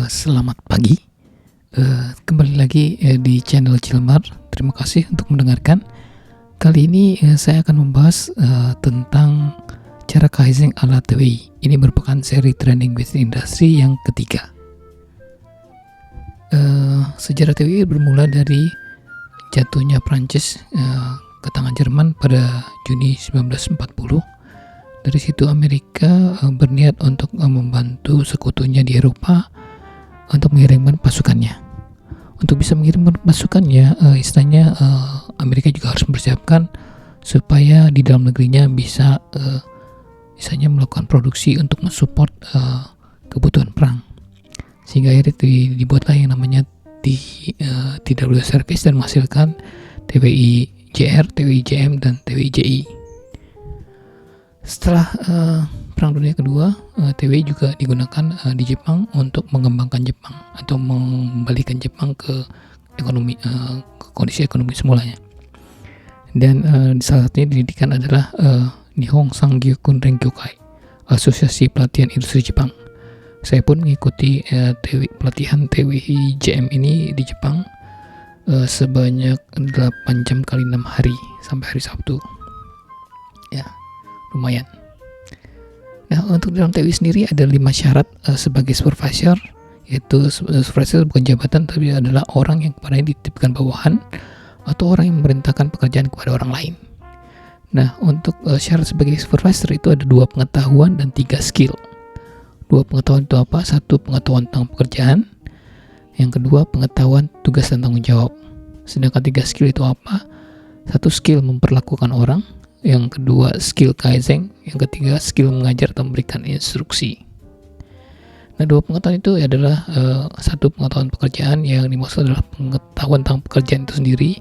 Selamat pagi. Kembali lagi di channel Cilmar. Terima kasih untuk mendengarkan. Kali ini saya akan membahas tentang cara Kaizen ala TWI. Ini merupakan seri Training with Industry yang ketiga. Sejarah TWI bermula dari jatuhnya Prancis ke tangan Jerman pada Juni 1940. Dari situ Amerika berniat untuk membantu sekutunya di Eropa untuk mengirimkan pasukannya. Untuk bisa mengirimkan pasukannya, istilahnya Amerika juga harus mempersiapkan supaya di dalam negerinya bisa misalnya melakukan produksi untuk mensupport kebutuhan perang. Sehingga akhirnya dibuatlah yang namanya TW Service dan menghasilkan TWI JR, TWI JM, dan TWI JI. Setelah Perang Dunia Kedua, TWI juga digunakan di Jepang untuk mengembangkan Jepang atau mengembalikan Jepang ke ekonomi, ke kondisi ekonomi semulanya. Dan salah satunya didirikan adalah Nihon Sangyokun Renkyokai, Asosiasi Pelatihan Industri Jepang. Saya pun mengikuti pelatihan TWI JM ini di Jepang sebanyak 8 jam kali 6 hari sampai hari Sabtu. Ya, lumayan. Nah, untuk dalam TWI sendiri ada 5 syarat sebagai supervisor, yaitu supervisor bukan jabatan tapi adalah orang yang kepadanya dititipkan bawahan atau orang yang memerintahkan pekerjaan kepada orang lain. Nah, untuk syarat sebagai supervisor itu ada 2 pengetahuan dan 3 skill. 2 pengetahuan itu apa? 1 pengetahuan tentang pekerjaan, yang kedua pengetahuan tugas dan tanggung jawab. Sedangkan 3 skill itu apa? 1 skill memperlakukan orang, yang kedua skill Kaizen, yang ketiga skill mengajar atau memberikan instruksi. Nah, 2 pengetahuan itu adalah 1 pengetahuan pekerjaan yang dimaksud adalah pengetahuan tentang pekerjaan itu sendiri,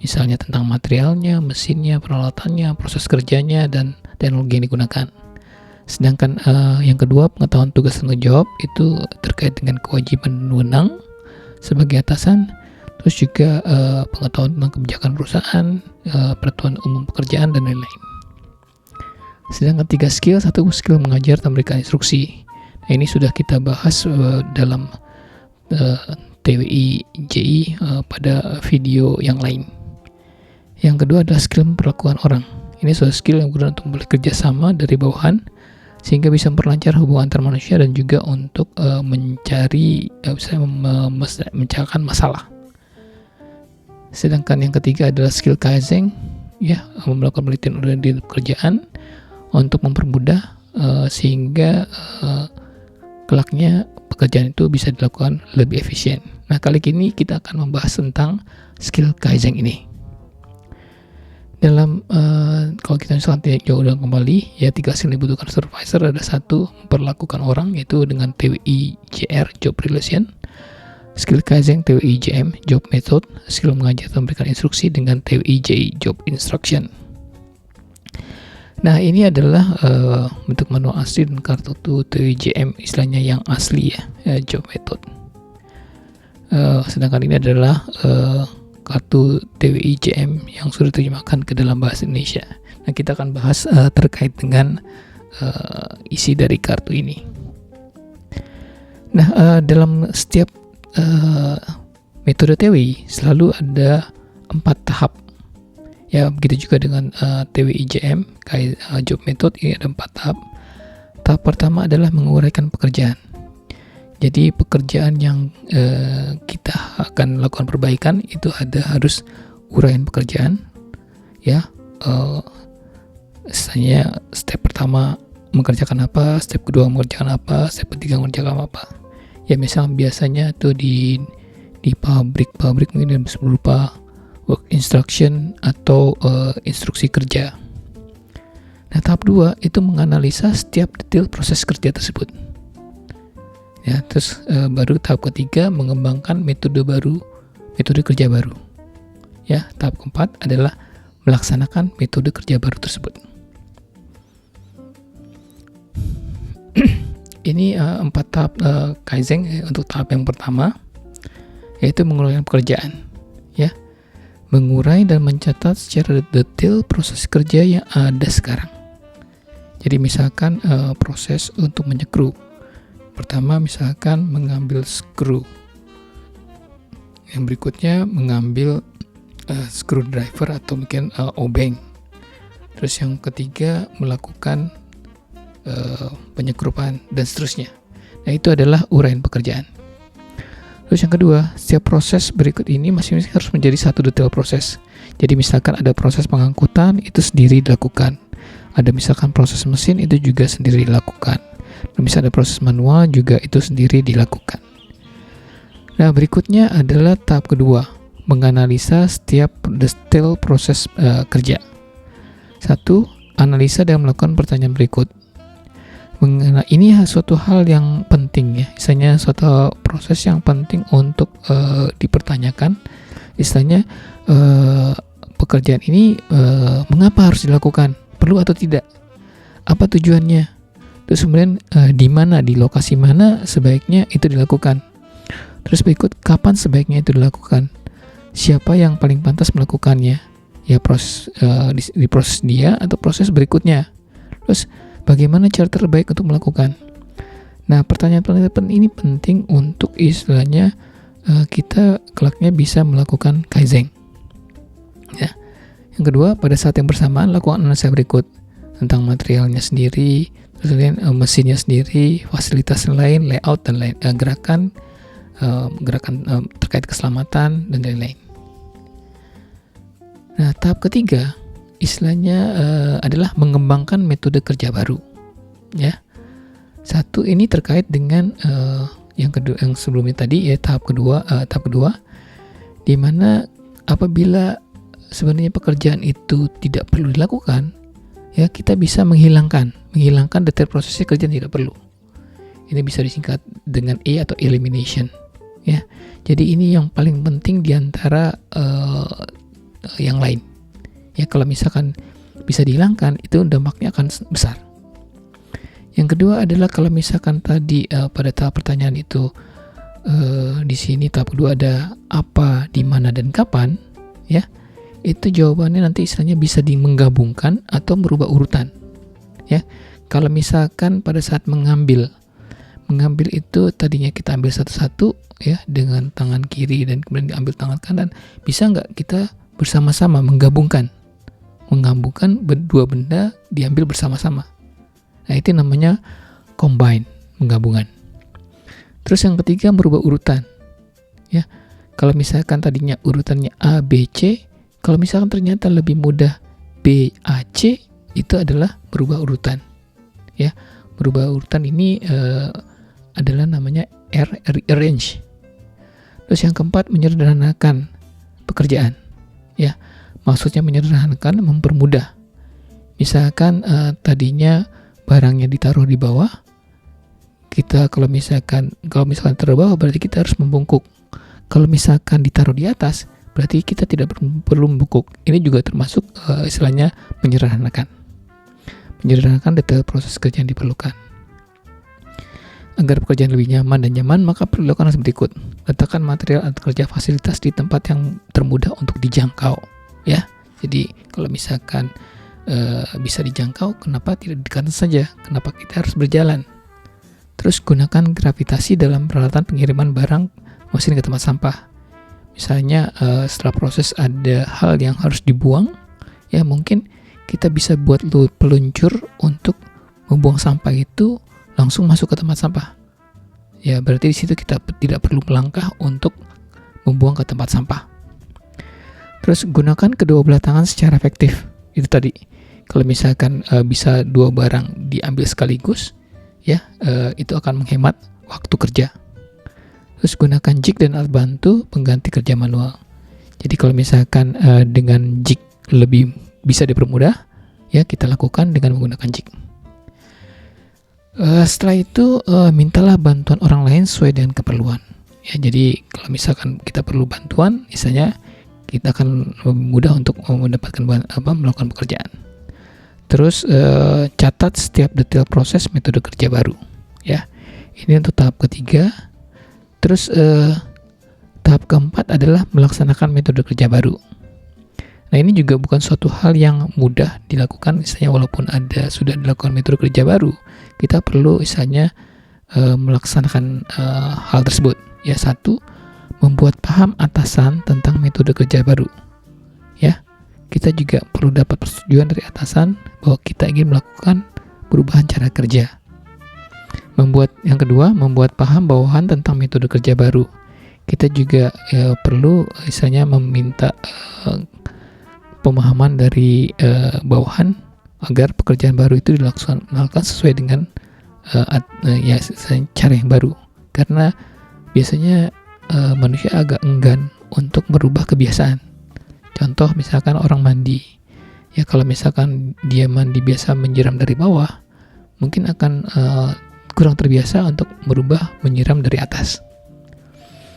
misalnya tentang materialnya, mesinnya, peralatannya, proses kerjanya, dan teknologi yang digunakan. Sedangkan yang kedua pengetahuan tugas dan tanggung jawab itu terkait dengan kewajiban dan wewenang sebagai atasan, terus juga pengetahuan tentang kebijakan perusahaan, peraturan umum pekerjaan, dan lain-lain. Sedangkan 3 skill, 1 skill mengajar dan memberikan instruksi. Nah, ini sudah kita bahas dalam TWI JI pada video yang lain. Yang kedua adalah skill memperlakukan orang. Ini suatu skill yang berguna untuk bekerja sama dari bawahan sehingga bisa memperlancar hubungan antar manusia dan juga untuk mencari memecahkan masalah. Sedangkan yang ketiga adalah skill Kaizen, ya, melakukan penelitian di pekerjaan untuk mempermudah sehingga kelaknya pekerjaan itu bisa dilakukan lebih efisien. Nah, kali ini kita akan membahas tentang skill Kaizen ini. Dalam kalau kita misalkan jauh dan kembali, ya 3 skill dibutuhkan supervisor. Ada 1 memperlakukan orang, yaitu dengan TWI JR, Job Relation. Skill Kaizen TWI JM, Job Method. Skill mengajar dan memberikan instruksi dengan TWI JI, Job Instruction. Nah, ini adalah bentuk manual asli dan kartu TWI JM, istilahnya yang asli, ya, Job Method. Sedangkan ini adalah kartu TWI JM yang sudah diterjemahkan ke dalam bahasa Indonesia. Nah, kita akan bahas terkait dengan isi dari kartu ini. Nah, dalam setiap metode TWI selalu ada 4 tahap. Ya, begitu juga dengan TWI JM, Job Method, ini ada 4 tahap. Tahap pertama adalah menguraikan pekerjaan. Jadi pekerjaan yang kita akan lakukan perbaikan itu harus uraian pekerjaan, ya. Misalnya step pertama mengerjakan apa, step kedua mengerjakan apa, step ketiga mengerjakan apa. Ya, biasanya tuh di pabrik mungkin berupa work instruction atau instruksi kerja. Nah, tahap 2 itu menganalisa setiap detail proses kerja tersebut. Ya, terus baru tahap ketiga mengembangkan metode kerja baru. Ya, tahap keempat adalah melaksanakan metode kerja baru tersebut. Ini 4 tahap Kaizen untuk tahap yang pertama, yaitu menguraikan pekerjaan. Ya, mengurai dan mencatat secara detail proses kerja yang ada sekarang. Jadi misalkan proses untuk menyekrup. Pertama misalkan mengambil screw. Yang berikutnya mengambil screwdriver atau mungkin obeng. Terus yang ketiga melakukan penyekrupan dan seterusnya. Nah, itu adalah uraian pekerjaan. Terus yang kedua, setiap proses berikut ini masing-masing harus menjadi satu detail proses. Jadi misalkan ada proses pengangkutan, itu sendiri dilakukan. Ada misalkan proses mesin, itu juga sendiri dilakukan. Dan misalnya ada proses manual, juga itu sendiri dilakukan. Nah, berikutnya adalah tahap kedua, menganalisa setiap detail proses kerja. 1. Analisa dan melakukan pertanyaan berikut. Ini suatu hal yang penting ya, misalnya suatu proses yang penting untuk dipertanyakan. Istilahnya pekerjaan ini mengapa harus dilakukan, perlu atau tidak, apa tujuannya, terus kemudian di mana, di lokasi mana sebaiknya itu dilakukan. Terus berikut, kapan sebaiknya itu dilakukan, siapa yang paling pantas melakukannya, ya proses di proses dia atau proses berikutnya. Terus bagaimana cara terbaik untuk melakukan. Nah, pertanyaan-pertanyaan ini penting untuk istilahnya kita kelaknya bisa melakukan kaizen. Ya. Yang kedua, pada saat yang bersamaan lakukan analisa berikut tentang materialnya sendiri, terus kemudian mesinnya sendiri, fasilitas lain, layout dan lain, gerakan terkait keselamatan dan lain-lain. Nah, tahap ketiga istilahnya adalah mengembangkan metode kerja baru. Ya, satu ini terkait dengan yang kedua, yang sebelumnya tadi ya tahap kedua, di mana apabila sebenarnya pekerjaan itu tidak perlu dilakukan, ya kita bisa menghilangkan detail prosesnya kerjaan tidak perlu. Ini bisa disingkat dengan E atau elimination. Ya, jadi ini yang paling penting diantara yang lain. Ya, kalau misalkan bisa dihilangkan, itu dampaknya akan besar. Yang kedua adalah kalau misalkan tadi pada tahap pertanyaan itu di sini tahap kedua ada apa, di mana dan kapan, ya itu jawabannya nanti istilahnya bisa menggabungkan atau merubah urutan. Ya, kalau misalkan pada saat mengambil itu tadinya kita ambil satu-satu ya dengan tangan kiri dan kemudian diambil tangan kanan, bisa nggak kita bersama-sama menggabungkan dua benda diambil bersama-sama. Nah, itu namanya combine, menggabungan. Terus yang ketiga merubah urutan. Ya. Kalau misalkan tadinya urutannya A, B, C, kalau misalkan ternyata lebih mudah B, A, C, itu adalah merubah urutan. Ya. Merubah urutan ini adalah namanya rearrange. Terus yang keempat menyederhanakan pekerjaan. Ya. Maksudnya menyederhanakan, mempermudah. Misalkan tadinya barangnya ditaruh di bawah, kita kalau misalkan taruh di bawah berarti kita harus membungkuk. Kalau misalkan ditaruh di atas, berarti kita tidak perlu membungkuk. Ini juga termasuk istilahnya menyederhanakan detail proses kerja yang diperlukan. Agar pekerjaan lebih nyaman dan nyaman, maka perlu dilakukan hal berikut. Letakkan material atau kerja fasilitas di tempat yang termudah untuk dijangkau. Ya, jadi kalau misalkan bisa dijangkau, kenapa tidak di kanan saja? Kenapa kita harus berjalan? Terus gunakan gravitasi dalam peralatan pengiriman barang mesin ke tempat sampah. Misalnya setelah proses ada hal yang harus dibuang, ya mungkin kita bisa buat peluncur untuk membuang sampah itu langsung masuk ke tempat sampah. Ya, berarti di situ kita tidak perlu melangkah untuk membuang ke tempat sampah. Terus gunakan kedua belah tangan secara efektif. Itu tadi. Kalau misalkan bisa dua barang diambil sekaligus, ya itu akan menghemat waktu kerja. Terus gunakan jig dan alat bantu pengganti kerja manual. Jadi kalau misalkan dengan jig lebih bisa dipermudah, ya kita lakukan dengan menggunakan jig. Setelah itu mintalah bantuan orang lain sesuai dengan keperluan. Ya, jadi kalau misalkan kita perlu bantuan, misalnya kita akan lebih mudah untuk mendapatkan melakukan pekerjaan. Terus catat setiap detail proses metode kerja baru. Ya, ini untuk tahap ketiga. Terus tahap keempat adalah melaksanakan metode kerja baru. Nah, ini juga bukan suatu hal yang mudah dilakukan. Misalnya walaupun sudah dilakukan metode kerja baru, kita perlu misalnya melaksanakan hal tersebut. Ya, satu, membuat paham atasan tentang metode kerja baru. Ya, kita juga perlu dapat persetujuan dari atasan bahwa kita ingin melakukan perubahan cara kerja. Yang kedua, membuat paham bawahan tentang metode kerja baru. Kita juga perlu misalnya meminta pemahaman dari bawahan agar pekerjaan baru itu dilakukan sesuai dengan cara yang baru. Karena biasanya manusia agak enggan untuk merubah kebiasaan. Contoh misalkan orang mandi. Ya, kalau misalkan dia mandi biasa menyiram dari bawah, mungkin akan kurang terbiasa untuk merubah menyiram dari atas.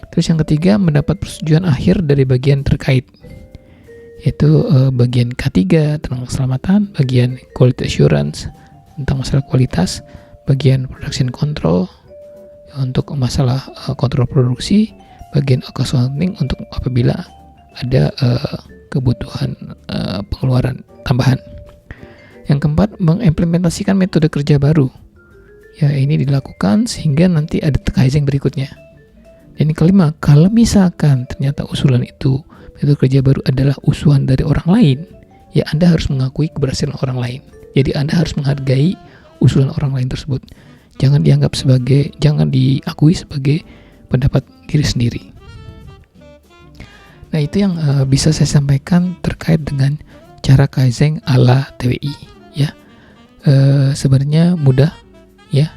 Terus yang ketiga, mendapat persetujuan akhir dari bagian terkait, yaitu bagian K3 tentang keselamatan, bagian quality assurance tentang masalah kualitas, bagian production control untuk masalah kontrol produksi, bagian accounting untuk apabila ada kebutuhan pengeluaran tambahan. Yang keempat, mengimplementasikan metode kerja baru. Ya, ini dilakukan sehingga nanti ada Kaizen berikutnya. Dan yang kelima, kalau misalkan ternyata usulan itu, metode kerja baru adalah usulan dari orang lain, ya Anda harus mengakui keberhasilan orang lain. Jadi Anda harus menghargai usulan orang lain tersebut. Jangan diakui sebagai pendapat diri sendiri. Nah, itu yang bisa saya sampaikan terkait dengan cara Kaizen ala TWI. Ya, sebenarnya mudah, ya.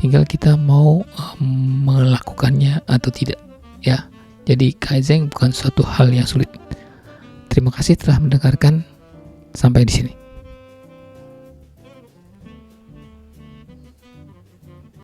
Tinggal kita mau melakukannya atau tidak. Ya, jadi Kaizen bukan suatu hal yang sulit. Terima kasih telah mendengarkan. Sampai di sini.